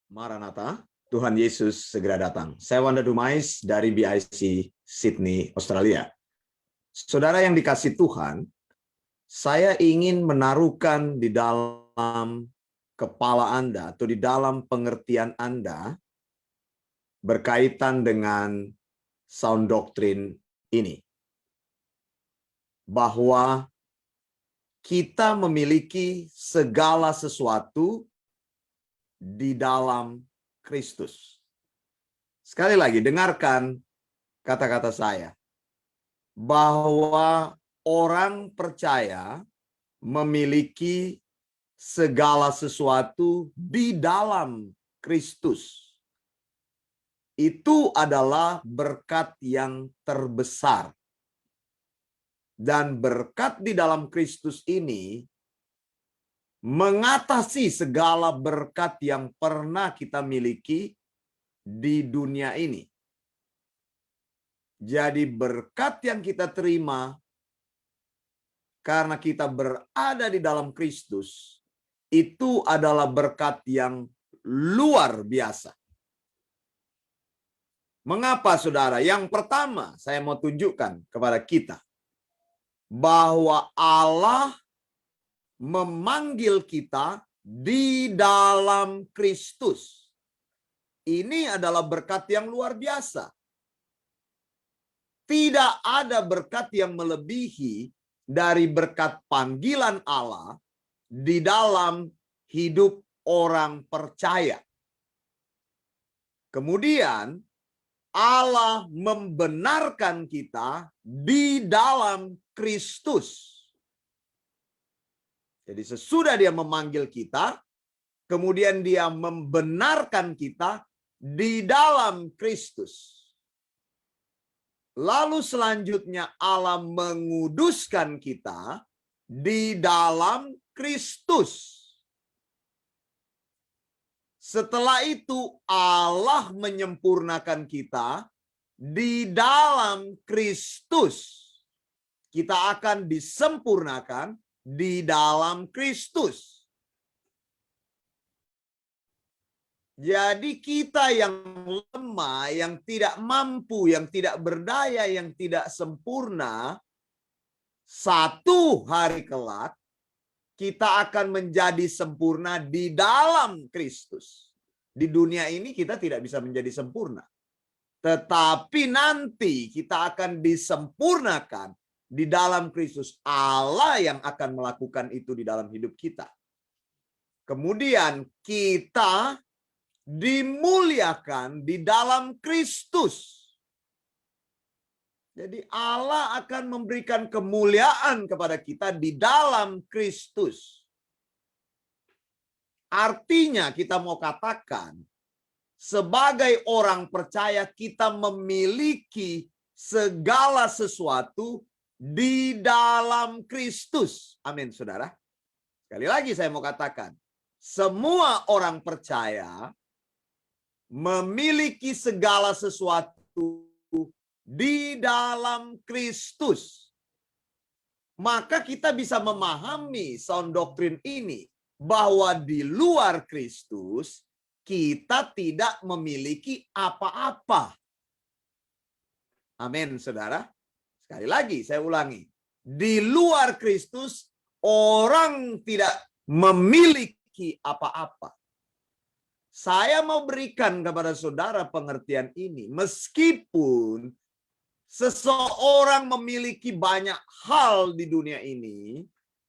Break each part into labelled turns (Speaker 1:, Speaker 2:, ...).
Speaker 1: Maranatha, Tuhan Yesus segera datang. Saya Wanda Dumais dari BIC Sydney, Australia. Saudara yang dikasih Tuhan, saya ingin menaruhkan di dalam kepala Anda atau di dalam pengertian Anda berkaitan dengan sound doctrine ini. Bahwa kita memiliki segala sesuatu di dalam Kristus. Sekali lagi, dengarkan kata-kata saya. Bahwa orang percaya memiliki segala sesuatu di dalam Kristus. Itu adalah berkat yang terbesar. Dan berkat di dalam Kristus ini mengatasi segala berkat yang pernah kita miliki di dunia ini. Jadi berkat yang kita terima karena kita berada di dalam Kristus itu adalah berkat yang luar biasa. Mengapa, saudara? Yang pertama, saya mau tunjukkan kepada kita bahwa Allah memanggil kita di dalam Kristus. Ini adalah berkat yang luar biasa. Tidak ada berkat yang melebihi dari berkat panggilan Allah di dalam hidup orang percaya. Kemudian Allah membenarkan kita di dalam Kristus. Jadi sesudah dia memanggil kita, kemudian dia membenarkan kita di dalam Kristus. Lalu selanjutnya Allah menguduskan kita di dalam Kristus. Setelah itu Allah menyempurnakan kita di dalam Kristus. Kita akan disempurnakan di dalam Kristus. Jadi kita yang lemah, yang tidak mampu, yang tidak berdaya, yang tidak sempurna, satu hari kelak kita akan menjadi sempurna di dalam Kristus. Di dunia ini kita tidak bisa menjadi sempurna. Tetapi nanti kita akan disempurnakan di dalam Kristus. Allah yang akan melakukan itu di dalam hidup kita. Kemudian kita dimuliakan di dalam Kristus. Jadi Allah akan memberikan kemuliaan kepada kita di dalam Kristus. Artinya kita mau katakan, sebagai orang percaya kita memiliki segala sesuatu di dalam Kristus. Amin, saudara. Sekali lagi saya mau katakan, semua orang percaya memiliki segala sesuatu di dalam Kristus. Maka kita bisa memahami sound doctrine ini, bahwa di luar Kristus kita tidak memiliki apa-apa. Amin, saudara. Sekali lagi saya ulangi. Di luar Kristus orang tidak memiliki apa-apa. Saya mau berikan kepada saudara pengertian ini. Meskipun seseorang memiliki banyak hal di dunia ini,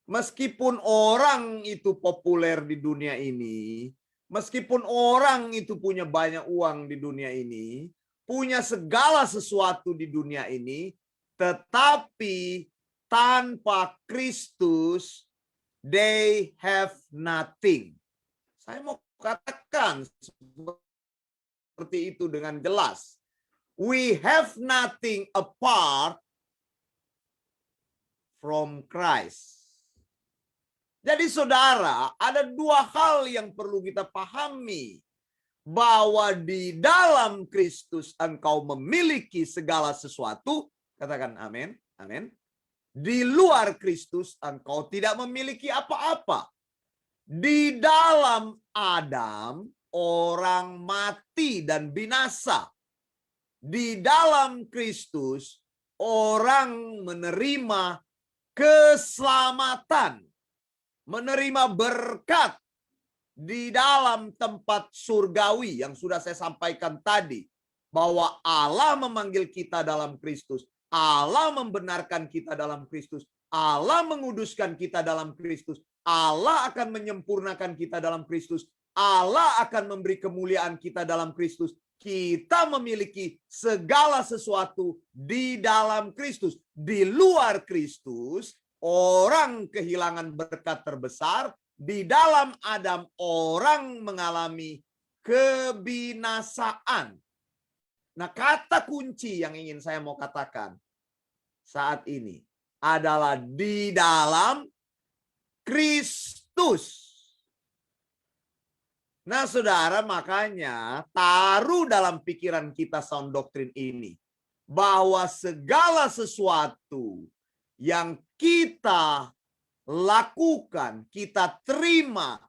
Speaker 1: meskipun orang itu populer di dunia ini, meskipun orang itu punya banyak uang di dunia ini, punya segala sesuatu di dunia ini, tetapi tanpa Kristus, they have nothing. Saya mau katakan seperti itu dengan jelas. We have nothing apart from Christ. Jadi saudara, ada dua hal yang perlu kita pahami. Bahwa di dalam Kristus engkau memiliki segala sesuatu. Katakan amin. Amin. Di luar Kristus engkau tidak memiliki apa-apa. Di dalam Adam orang mati dan binasa. Di dalam Kristus, orang menerima keselamatan, menerima berkat di dalam tempat surgawi yang sudah saya sampaikan tadi, bahwa Allah memanggil kita dalam Kristus, Allah membenarkan kita dalam Kristus, Allah menguduskan kita dalam Kristus, Allah akan menyempurnakan kita dalam Kristus, Allah akan memberi kemuliaan kita dalam Kristus. Kita memiliki segala sesuatu di dalam Kristus. Di luar Kristus, orang kehilangan berkat terbesar. Di dalam Adam, orang mengalami kebinasaan. Nah, kata kunci yang ingin saya mau katakan saat ini adalah di dalam Kristus. Nah, saudara, makanya taruh dalam pikiran kita sound doktrin ini, bahwa segala sesuatu yang kita lakukan, kita terima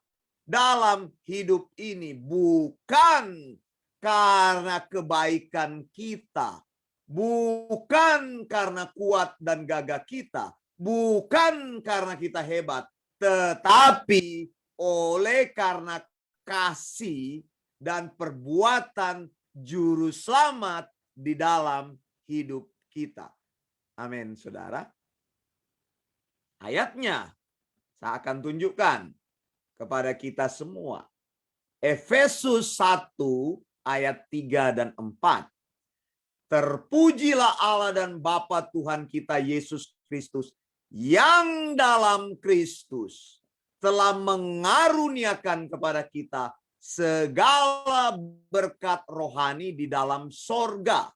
Speaker 1: dalam hidup ini bukan karena kebaikan kita, bukan karena kuat dan gagah kita, bukan karena kita hebat, tetapi oleh karena kasih dan perbuatan juru selamat di dalam hidup kita. Amin, saudara. Ayatnya saya akan tunjukkan kepada kita semua. Efesus 1 ayat 3 dan 4. Terpujilah Allah dan Bapa Tuhan kita Yesus Kristus, yang dalam Kristus telah mengaruniakan kepada kita segala berkat rohani di dalam sorga.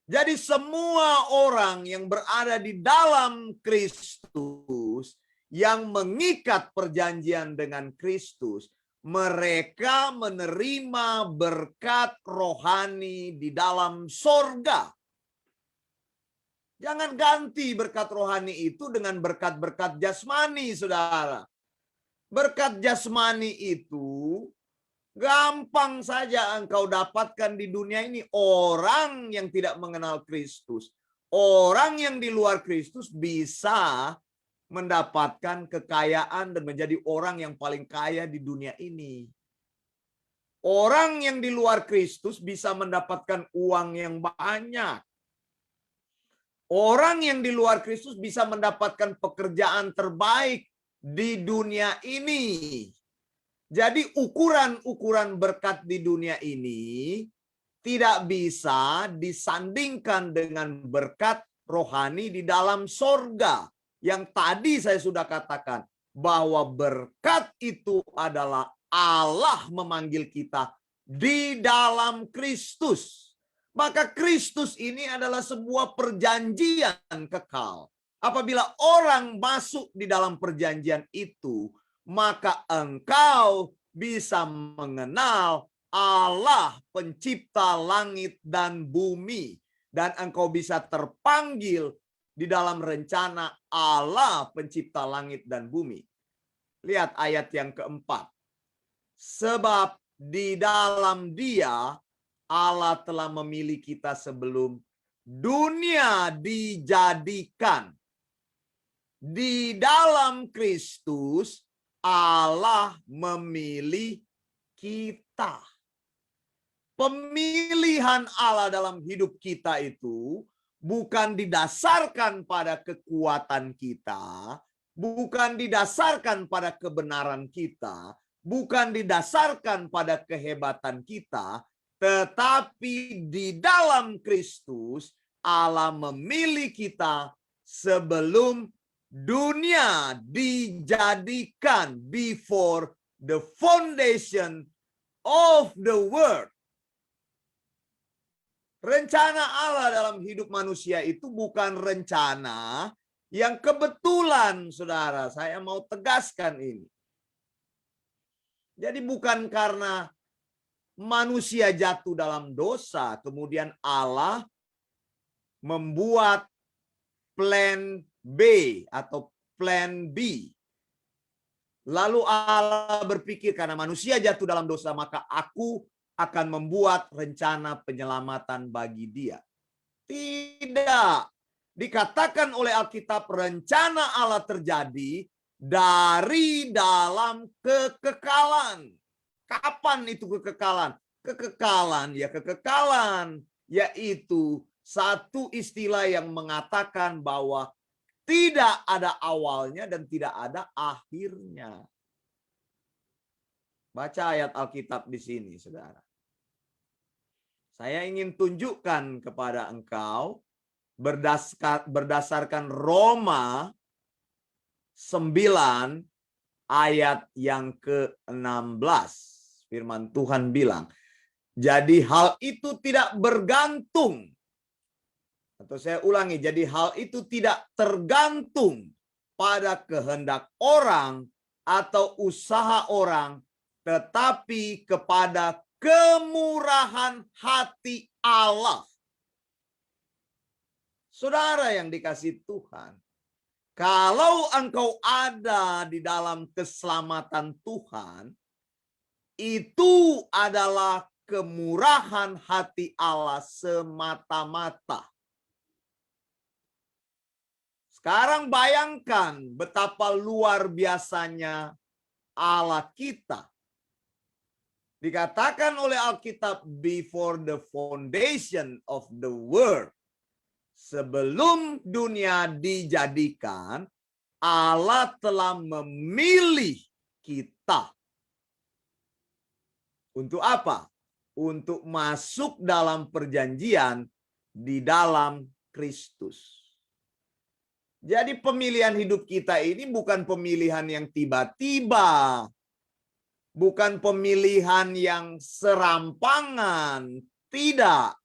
Speaker 1: Jadi semua orang yang berada di dalam Kristus, yang mengikat perjanjian dengan Kristus, mereka menerima berkat rohani di dalam sorga. Jangan ganti berkat rohani itu dengan berkat-berkat jasmani, saudara. Berkat jasmani itu gampang saja engkau dapatkan di dunia ini. Orang yang tidak mengenal Kristus, orang yang di luar Kristus bisa mendapatkan kekayaan dan menjadi orang yang paling kaya di dunia ini. Orang yang di luar Kristus bisa mendapatkan uang yang banyak. Orang yang di luar Kristus bisa mendapatkan pekerjaan terbaik di dunia ini. Jadi ukuran-ukuran berkat di dunia ini tidak bisa disandingkan dengan berkat rohani di dalam sorga. Yang tadi saya sudah katakan bahwa berkat itu adalah Allah memanggil kita di dalam Kristus. Maka Kristus ini adalah sebuah perjanjian kekal. Apabila orang masuk di dalam perjanjian itu, maka engkau bisa mengenal Allah pencipta langit dan bumi. Dan engkau bisa terpanggil di dalam rencana Allah pencipta langit dan bumi. Lihat ayat yang keempat. Sebab di dalam Dia Allah telah memilih kita sebelum dunia dijadikan. Di dalam Kristus Allah memilih kita. Pemilihan Allah dalam hidup kita itu bukan didasarkan pada kekuatan kita, bukan didasarkan pada kebenaran kita, bukan didasarkan pada kehebatan kita, tetapi di dalam Kristus Allah memilih kita sebelum dunia dijadikan, before the foundation of the world. Rencana Allah dalam hidup manusia itu bukan rencana yang kebetulan, saudara. Saya mau tegaskan ini. Jadi bukan karena manusia jatuh dalam dosa, kemudian Allah membuat plan B atau plan B. Lalu Allah berpikir, karena manusia jatuh dalam dosa, maka aku akan membuat rencana penyelamatan bagi dia. Tidak. Dikatakan oleh Alkitab, rencana Allah terjadi dari dalam kekekalan. Kapan itu kekekalan? Kekekalan, yaitu satu istilah yang mengatakan bahwa tidak ada awalnya dan tidak ada akhirnya. Baca ayat Alkitab di sini, saudara. Saya ingin tunjukkan kepada engkau berdasarkan Roma 9 ayat yang ke-16. Firman Tuhan bilang, jadi hal itu tidak bergantung. Atau saya ulangi, jadi hal itu tidak tergantung pada kehendak orang atau usaha orang, tetapi kepada kemurahan hati Allah. Saudara yang dikasihi Tuhan, kalau engkau ada di dalam keselamatan Tuhan, itu adalah kemurahan hati Allah semata-mata. Sekarang bayangkan betapa luar biasanya Allah kita. Dikatakan oleh Alkitab, before the foundation of the world. Sebelum dunia dijadikan, Allah telah memilih kita. Untuk apa? Untuk masuk dalam perjanjian di dalam Kristus. Jadi pemilihan hidup kita ini bukan pemilihan yang tiba-tiba. Bukan pemilihan yang serampangan. Tidak.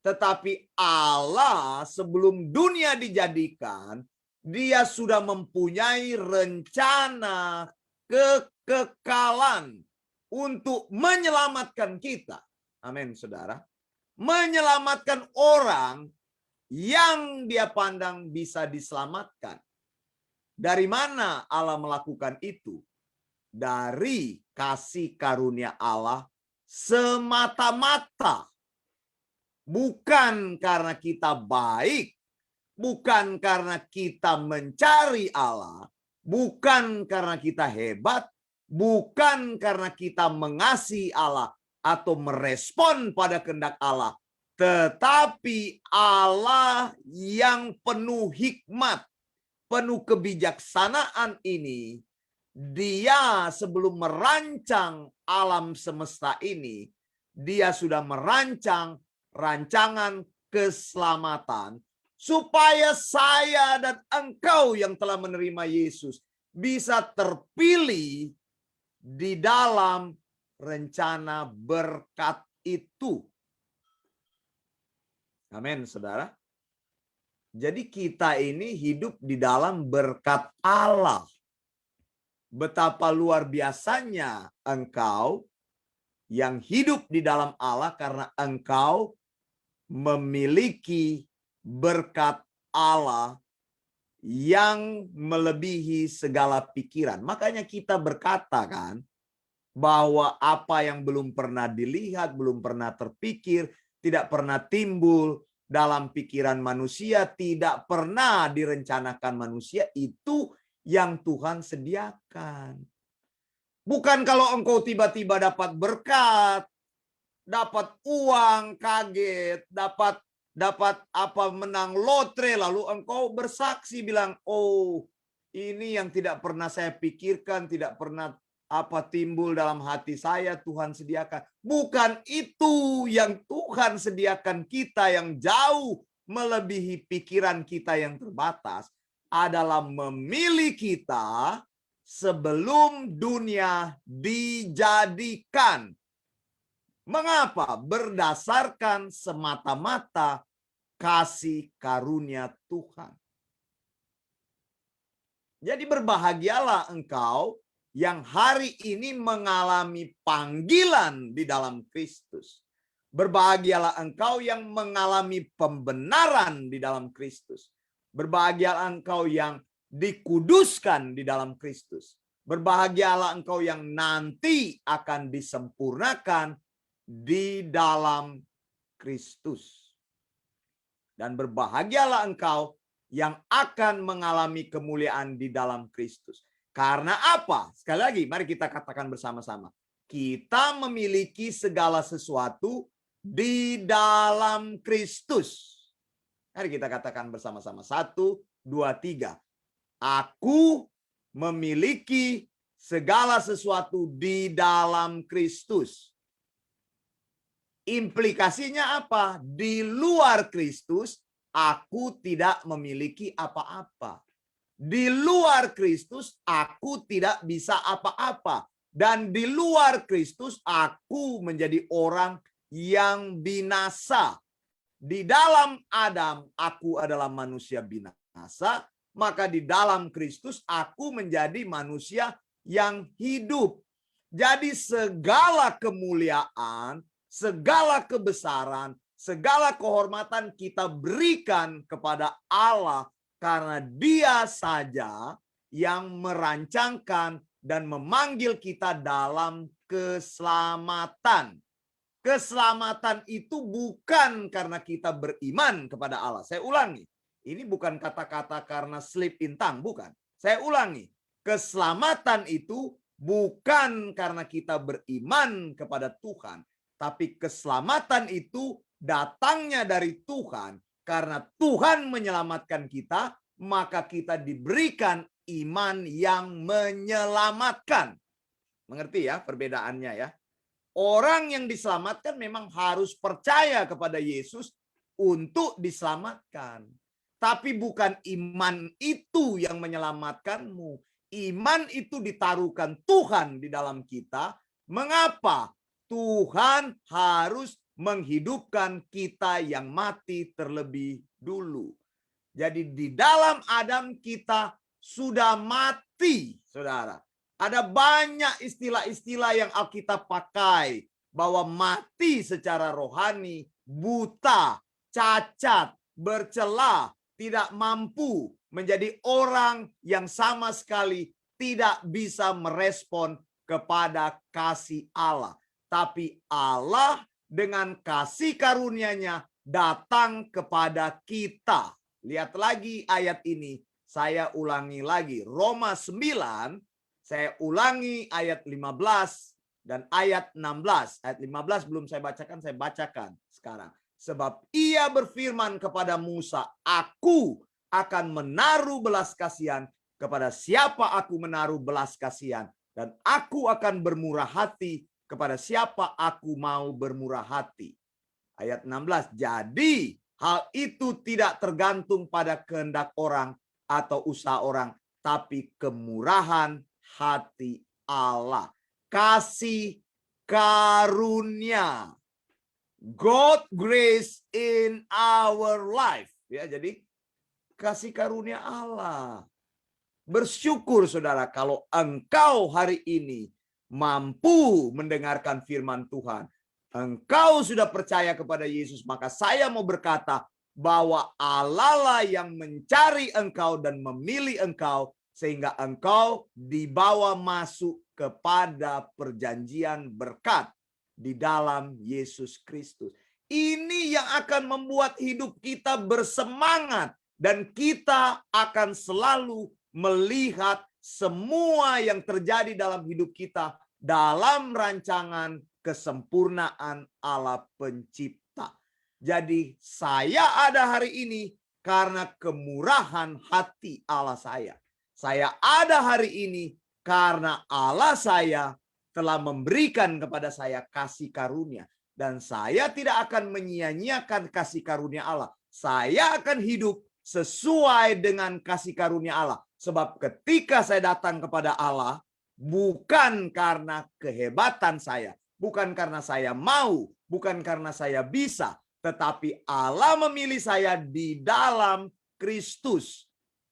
Speaker 1: Tetapi Allah sebelum dunia dijadikan, dia sudah mempunyai rencana kekekalan untuk menyelamatkan kita. Amin, saudara. Menyelamatkan orang yang dia pandang bisa diselamatkan. Dari mana Allah melakukan itu? Dari kasih karunia Allah semata-mata. Bukan karena kita baik, bukan karena kita mencari Allah, bukan karena kita hebat, bukan karena kita mengasihi Allah atau merespon pada kehendak Allah. Tetapi Allah yang penuh hikmat, penuh kebijaksanaan ini, dia sebelum merancang alam semesta ini, dia sudah merancang rancangan keselamatan supaya saya dan engkau yang telah menerima Yesus bisa terpilih di dalam rencana berkat itu. Amin, saudara. Jadi kita ini hidup di dalam berkat Allah. Betapa luar biasanya engkau yang hidup di dalam Allah karena engkau memiliki berkat Allah yang melebihi segala pikiran. Makanya kita berkata kan, bahwa apa yang belum pernah dilihat, belum pernah terpikir, tidak pernah timbul dalam pikiran manusia, tidak pernah direncanakan manusia, itu yang Tuhan sediakan. Bukan kalau engkau tiba-tiba dapat berkat, dapat uang, kaget, dapat apa, menang lotre, lalu engkau bersaksi bilang, oh ini yang tidak pernah saya pikirkan, tidak pernah apa timbul dalam hati saya, Tuhan sediakan. Bukan itu yang Tuhan sediakan kita, yang jauh melebihi pikiran kita yang terbatas, adalah memilih kita sebelum dunia dijadikan. Mengapa? Berdasarkan semata-mata kasih karunia Tuhan. Jadi berbahagialah engkau yang hari ini mengalami panggilan di dalam Kristus. Berbahagialah engkau yang mengalami pembenaran di dalam Kristus. Berbahagialah engkau yang dikuduskan di dalam Kristus. Berbahagialah engkau yang nanti akan disempurnakan di dalam Kristus. Dan berbahagialah engkau yang akan mengalami kemuliaan di dalam Kristus. Karena apa? Sekali lagi, mari kita katakan bersama-sama. Kita memiliki segala sesuatu di dalam Kristus. Mari kita katakan bersama-sama. 1, 2, 3. Aku memiliki segala sesuatu di dalam Kristus. Implikasinya apa? Di luar Kristus, aku tidak memiliki apa-apa. Di luar Kristus, aku tidak bisa apa-apa. Dan di luar Kristus, aku menjadi orang yang binasa. Di dalam Adam, aku adalah manusia binasa. Maka di dalam Kristus aku menjadi manusia yang hidup. Jadi segala kemuliaan, segala kebesaran, segala kehormatan kita berikan kepada Allah karena Dia saja yang merancangkan dan memanggil kita dalam keselamatan. Keselamatan itu bukan karena kita beriman kepada Allah. Saya ulangi. Ini bukan kata-kata karena slip in tongue, bukan. Saya ulangi. Keselamatan itu bukan karena kita beriman kepada Tuhan. Tapi keselamatan itu datangnya dari Tuhan. Karena Tuhan menyelamatkan kita, maka kita diberikan iman yang menyelamatkan. Mengerti ya perbedaannya ya? Orang yang diselamatkan memang harus percaya kepada Yesus untuk diselamatkan. Tapi bukan iman itu yang menyelamatkanmu. Iman itu ditaruhkan Tuhan di dalam kita. Mengapa? Tuhan harus menghidupkan kita yang mati terlebih dulu. Jadi di dalam Adam kita sudah mati, saudara. Ada banyak istilah-istilah yang Alkitab pakai. Bahwa mati secara rohani, buta, cacat, bercela, tidak mampu menjadi orang yang sama sekali tidak bisa merespon kepada kasih Allah. Tapi Allah dengan kasih karunia-Nya datang kepada kita. Lihat lagi ayat ini. Saya ulangi lagi. Roma 9, saya ulangi ayat 15 dan ayat 16. Ayat 15 belum saya bacakan sekarang. Sebab ia berfirman kepada Musa, aku akan menaruh belas kasihan kepada siapa aku menaruh belas kasihan. Dan aku akan bermurah hati kepada siapa aku mau bermurah hati. Ayat 16, jadi hal itu tidak tergantung pada kehendak orang atau usaha orang, tapi kemurahan hati Allah. Kasih karunia. God grace in our life. Ya, jadi kasih karunia Allah. Bersyukur saudara kalau engkau hari ini mampu mendengarkan firman Tuhan. Engkau sudah percaya kepada Yesus, maka saya mau berkata bahwa Allah lah yang mencari engkau dan memilih engkau sehingga engkau dibawa masuk kepada perjanjian berkat di dalam Yesus Kristus. Ini yang akan membuat hidup kita bersemangat dan kita akan selalu melihat semua yang terjadi dalam hidup kita dalam rancangan kesempurnaan Allah Pencipta. Jadi saya ada hari ini karena kemurahan hati Allah saya. Saya ada hari ini karena Allah saya telah memberikan kepada saya kasih karunia. Dan saya tidak akan menyia-nyiakan kasih karunia Allah. Saya akan hidup sesuai dengan kasih karunia Allah. Sebab ketika saya datang kepada Allah, bukan karena kehebatan saya, bukan karena saya mau, bukan karena saya bisa, tetapi Allah memilih saya di dalam Kristus.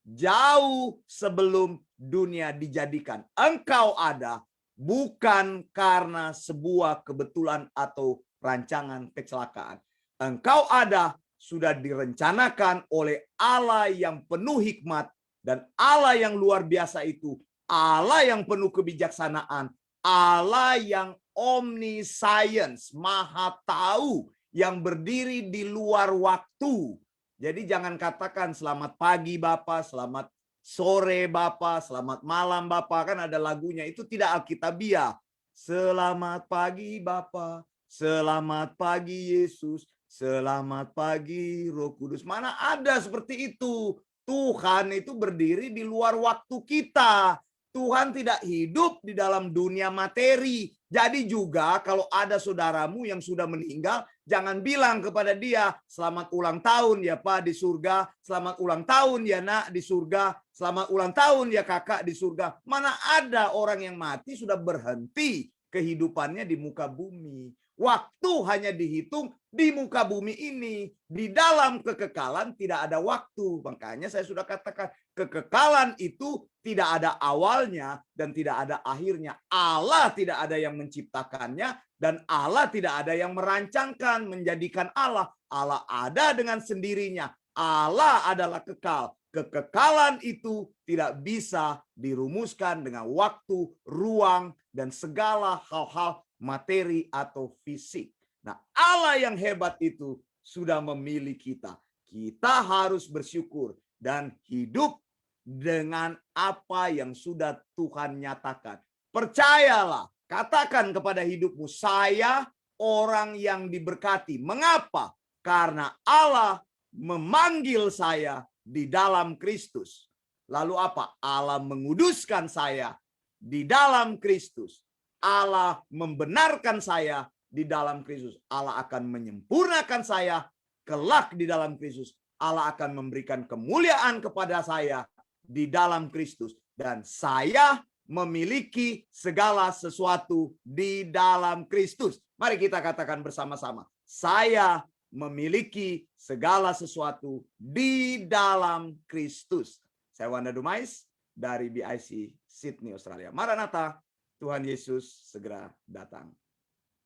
Speaker 1: Jauh sebelum dunia dijadikan. Engkau ada bukan karena sebuah kebetulan atau rancangan kecelakaan. Engkau ada sudah direncanakan oleh Allah yang penuh hikmat dan Allah yang luar biasa itu Allah yang penuh kebijaksanaan, Allah yang omniscience, maha tahu, yang berdiri di luar waktu. Jadi jangan katakan selamat pagi Bapak, selamat sore Bapak, selamat malam Bapak. Kan ada lagunya, itu tidak alkitabiah. Selamat pagi Bapak, selamat pagi Yesus, selamat pagi Roh Kudus. Mana ada seperti itu. Tuhan itu berdiri di luar waktu kita. Tuhan tidak hidup di dalam dunia materi. Jadi juga kalau ada saudaramu yang sudah meninggal, jangan bilang kepada dia, selamat ulang tahun ya Pak di surga, selamat ulang tahun ya Nak di surga, selamat ulang tahun ya Kakak di surga. Mana ada orang yang mati sudah berhenti kehidupannya di muka bumi. Waktu hanya dihitung di muka bumi ini. Di dalam kekekalan tidak ada waktu. Makanya saya sudah katakan, kekekalan itu tidak ada awalnya dan tidak ada akhirnya. Allah tidak ada yang menciptakannya dan Allah tidak ada yang merancangkan, menjadikan Allah. Allah ada dengan sendirinya. Allah adalah kekal. Kekekalan itu tidak bisa dirumuskan dengan waktu, ruang, dan segala hal-hal materi atau fisik. Nah, Allah yang hebat itu sudah memilih kita. Kita harus bersyukur dan hidup dengan apa yang sudah Tuhan nyatakan. Percayalah, katakan kepada hidupmu, saya orang yang diberkati. Mengapa? Karena Allah memanggil saya di dalam Kristus. Lalu apa? Allah menguduskan saya di dalam Kristus. Allah membenarkan saya di dalam Kristus. Allah akan menyempurnakan saya kelak di dalam Kristus. Allah akan memberikan kemuliaan kepada saya di dalam Kristus. Dan saya memiliki segala sesuatu di dalam Kristus. Mari kita katakan bersama-sama. Saya memiliki segala sesuatu di dalam Kristus. Saya Wanda Dumais dari BIC Sydney, Australia. Maranatha, Tuhan Yesus segera datang.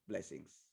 Speaker 1: Blessings.